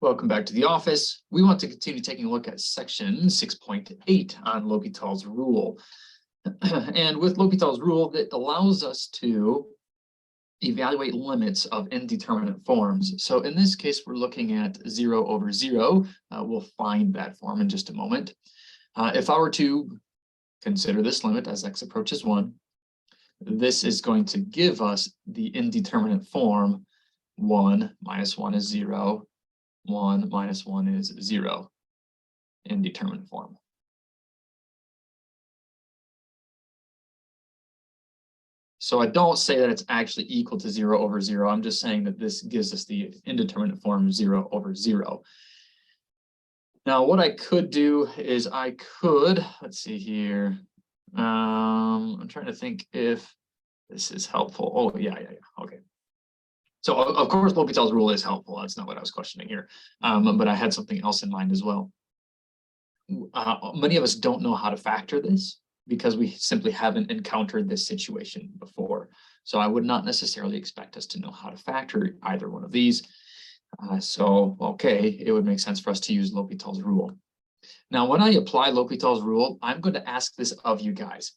Welcome back to the office. We want to continue taking a look at section 6.8 on L'Hopital's rule. And with L'Hopital's rule, it allows us to evaluate limits of indeterminate forms. So in this case, we're looking at 0 over 0. We'll find that form in just a moment. If I were to consider this limit as x approaches 1, this is going to give us the indeterminate form 1 minus 1 is 0. 1 minus 1 is 0, indeterminate form. So I don't say that it's actually equal to 0 over 0. I'm just saying that this gives us the indeterminate form 0 over 0. Now, what I could do is I could, let's see here. I'm trying to think if this is helpful. Oh, yeah. Okay. So of course, L'Hopital's rule is helpful. That's not what I was questioning here. But I had something else in mind as well. Many of us don't know how to factor this because we simply haven't encountered this situation before. So I would not necessarily expect us to know how to factor either one of these. Okay, it would make sense for us to use L'Hopital's rule. Now, when I apply L'Hopital's rule, I'm going to ask this of you guys.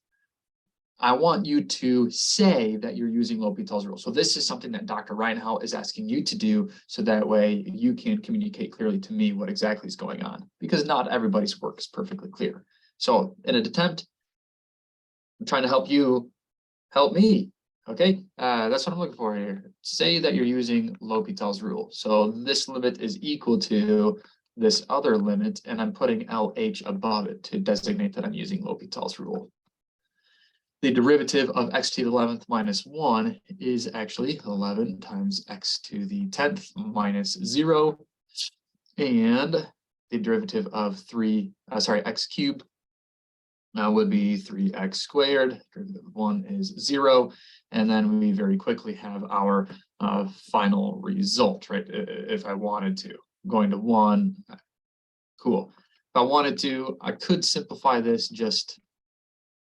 I want you to say that you're using L'Hopital's rule. So this is something that Dr. Reynhout is asking you to do, so that way you can communicate clearly to me what exactly is going on, because not everybody's work is perfectly clear. So in an attempt, I'm trying to help you help me. Okay, that's what I'm looking for here. Say that you're using L'Hopital's rule. So this limit is equal to this other limit, and I'm putting LH above it to designate that I'm using L'Hopital's rule. The derivative of x to the 11th minus 1 is actually 11 times x to the 10th minus 0. And the derivative of x cubed would be 3x squared. Derivative of 1 is 0. And then we very quickly have our final result, right? If I wanted to, going to 1, cool. If I wanted to, I could simplify this just.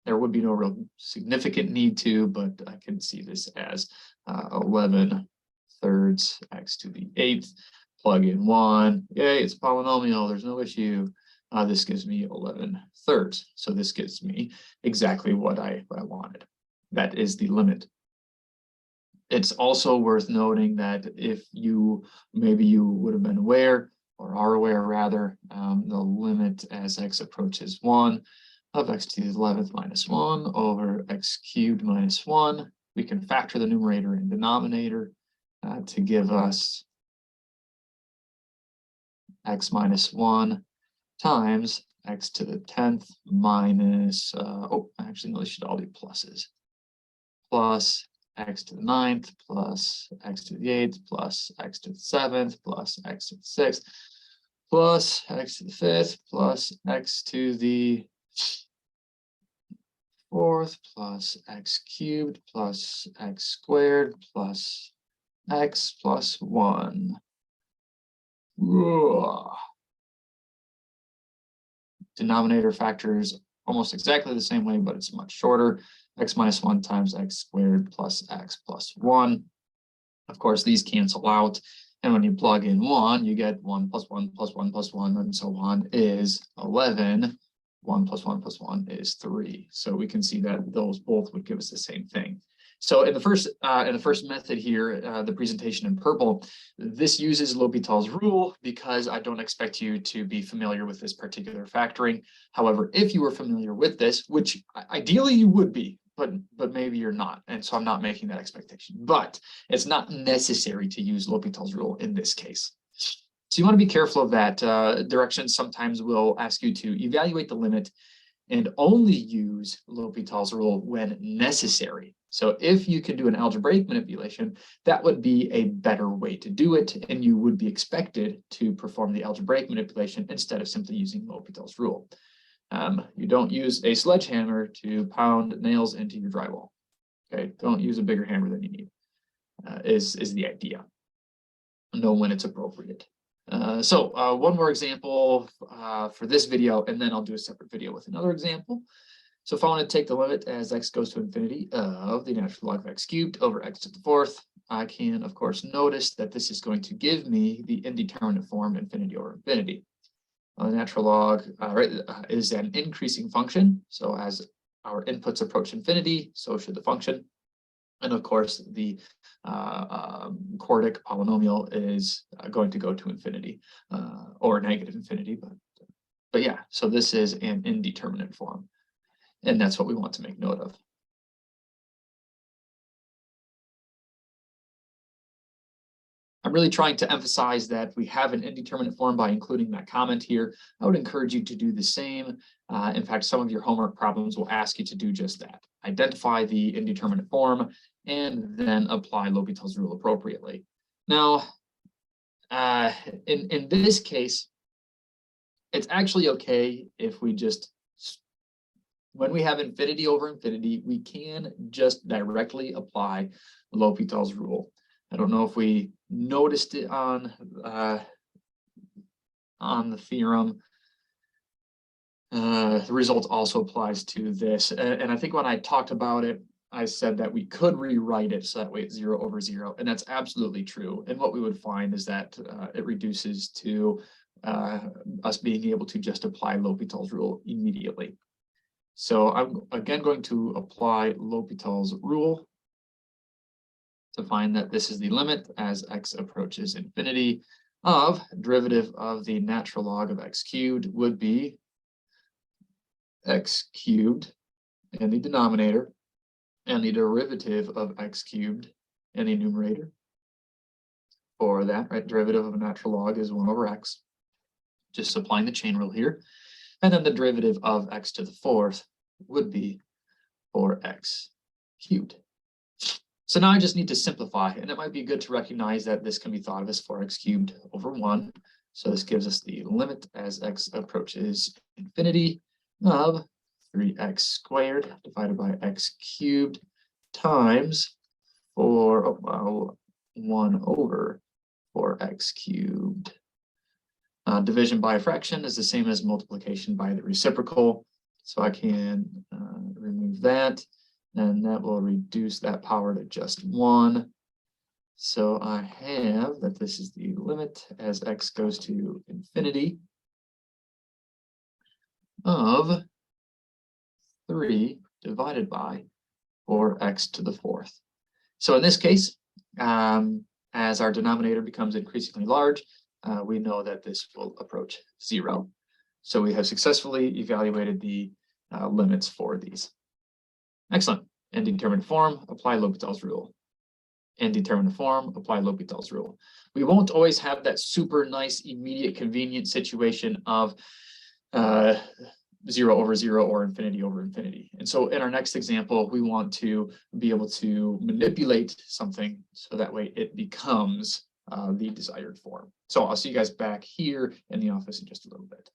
There would be no real significant need to, but I can see this as 11 thirds x to the 8th, plug in 1. Yay, it's a polynomial, there's no issue. This gives me 11 thirds. So this gives me exactly what I wanted. That is the limit. It's also worth noting that if maybe you would have been aware, or are aware rather, the limit as x approaches 1 of x to the 11th minus 1 over x cubed minus 1. We can factor the numerator and denominator to give us x minus 1 times x to the 10th minus, actually, no, they should all be pluses. Plus x to the 9th plus x to the 8th plus x to the 7th plus x to the 6th plus x to the 5th plus x to the 4th plus x cubed plus x squared plus x plus 1. Ugh. Denominator factors almost exactly the same way, but it's much shorter. X minus 1 times x squared plus x plus 1. Of course, these cancel out. And when you plug in 1, you get 1 plus 1 plus 1 plus 1 and so on is 11. 1 plus 1 plus 1 is 3. So we can see that those both would give us the same thing. So in the first method here, the presentation in purple, this uses L'Hopital's rule because I don't expect you to be familiar with this particular factoring. However, if you were familiar with this, which ideally you would be, but maybe you're not, and so I'm not making that expectation. But it's not necessary to use L'Hopital's rule in this case. So you want to be careful of that. Directions sometimes will ask you to evaluate the limit and only use L'Hopital's rule when necessary. So if you can do an algebraic manipulation, that would be a better way to do it, and you would be expected to perform the algebraic manipulation instead of simply using L'Hopital's rule. You don't use a sledgehammer to pound nails into your drywall. Okay, don't use a bigger hammer than you need, is the idea. Know when it's appropriate. One more example for this video, and then I'll do a separate video with another example. So if I want to take the limit as x goes to infinity of the natural log of x cubed over x to the 4th I can, of course, notice that this is going to give me the indeterminate form infinity over infinity. The natural log is an increasing function. So as our inputs approach infinity, so should the function. And of course, the quartic polynomial is going to go to infinity or negative infinity. But yeah, so this is an indeterminate form. And that's what we want to make note of. I'm really trying to emphasize that we have an indeterminate form by including that comment here. I would encourage you to do the same. In fact, some of your homework problems will ask you to do just that. Identify the indeterminate form and then apply L'Hopital's rule appropriately. Now, in this case, it's actually okay if we just, when we have infinity over infinity, we can just directly apply L'Hopital's rule. I don't know if we noticed it on the theorem. The result also applies to this. And I think when I talked about it, I said that we could rewrite it so that way it's 0 over 0. And that's absolutely true. And what we would find is that it reduces to us being able to just apply L'Hopital's rule immediately. So I'm again going to apply L'Hopital's rule to find that this is the limit as x approaches infinity of derivative of the natural log of x cubed would be x cubed in the denominator and the derivative of x cubed in the numerator. For that, right, derivative of a natural log is 1 over x. Just applying the chain rule here. And then the derivative of x to the 4th would be 4x cubed. So now I just need to simplify, and it might be good to recognize that this can be thought of as 4x cubed over 1. So this gives us the limit as x approaches infinity of 3x squared divided by x cubed times 1 over 4x cubed. Division by a fraction is the same as multiplication by the reciprocal. So I can remove that. And that will reduce that power to just 1. So I have that this is the limit as x goes to infinity of 3 divided by 4x to the 4th. So in this case, as our denominator becomes increasingly large, we know that this will approach 0. So we have successfully evaluated the limits for these. Excellent. Indeterminate form, apply L'Hopital's rule. Indeterminate form, apply L'Hopital's rule. We won't always have that super nice, immediate, convenient situation of 0 over 0 or infinity over infinity. And so in our next example, we want to be able to manipulate something so that way it becomes the desired form. So I'll see you guys back here in the office in just a little bit.